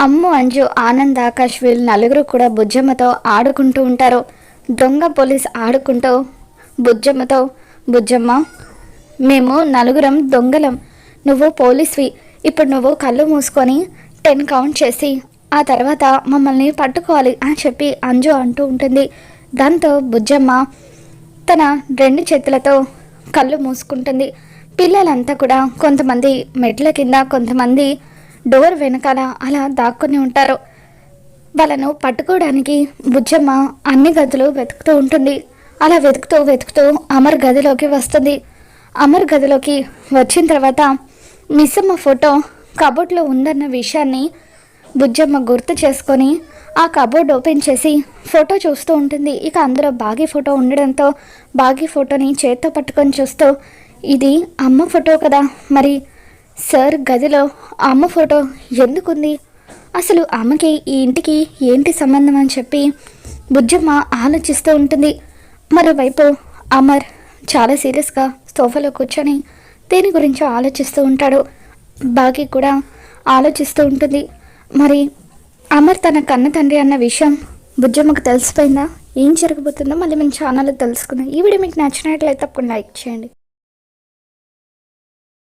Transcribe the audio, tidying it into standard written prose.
అమ్ము, అంజు, ఆనంద్, ఆకాష్ వీళ్ళు నలుగురు కూడా బుజ్జమ్మతో ఆడుకుంటూ ఉంటారు. దొంగ పోలీస్ ఆడుకుంటూ బుజ్జమ్మతో, బుజ్జమ్మ మేము నలుగురం దొంగలం, నువ్వు పోలీస్వి, ఇప్పుడు నువ్వు కళ్ళు మూసుకొని 10 కౌంట్ చేసి ఆ తర్వాత మమ్మల్ని పట్టుకోవాలి అని చెప్పి అంజు అంటూ ఉంటుంది. దాంతో బుజ్జమ్మ తన 2 చేతులతో కళ్ళు మూసుకుంటుంది. పిల్లలంతా కూడా కొంతమంది మెట్ల కింద, కొంతమంది డోర్ వెనకాల అలా దాక్కుని ఉంటారు. వాళ్ళను పట్టుకోవడానికి బుజ్జమ్మ అన్ని గదులు వెతుకుతూ ఉంటుంది. అలా వెతుకుతూ వెతుకుతూ అమర్ గదిలోకి వస్తుంది. అమర్ గదిలోకి వచ్చిన తర్వాత మిస్సమ్మ ఫోటో కబోర్డ్లో ఉందన్న విషయాన్ని బుజ్జమ్మ గుర్తు చేసుకొని ఆ కబోర్డ్ ఓపెన్ చేసి ఫోటో చూస్తూ ఉంటుంది. ఇక అందులో బాగీ ఫోటో ఉండడంతో బాగీ ఫోటోని చేత్తో పట్టుకొని చూస్తూ, ఇది అమ్మ ఫోటో కదా, మరి సార్ గదిలో అమ్మ ఫోటో ఎందుకుంది, అసలు అమ్మకి ఈ ఇంటికి ఏంటి సంబంధం అని చెప్పి బుజ్జమ్మ ఆలోచిస్తూ ఉంటుంది. మరోవైపు అమర్ చాలా సీరియస్గా సోఫాలో కూర్చొని దేని గురించో ఆలోచిస్తూ ఉంటాడు. బాగీ కూడా ఆలోచిస్తూ ఉంటుంది. మరి అమర్ తన కన్న తండ్రి అన్న విషయం బుజ్జమ్మకు తెలిసిపోయిందా? ఏం జరగబోతుందో మళ్ళీ మన ఛానల్లో తెలుసుకుందాం. ఈ వీడియో మీకు నచ్చినట్లయితే తప్పకుండా లైక్ చేయండి.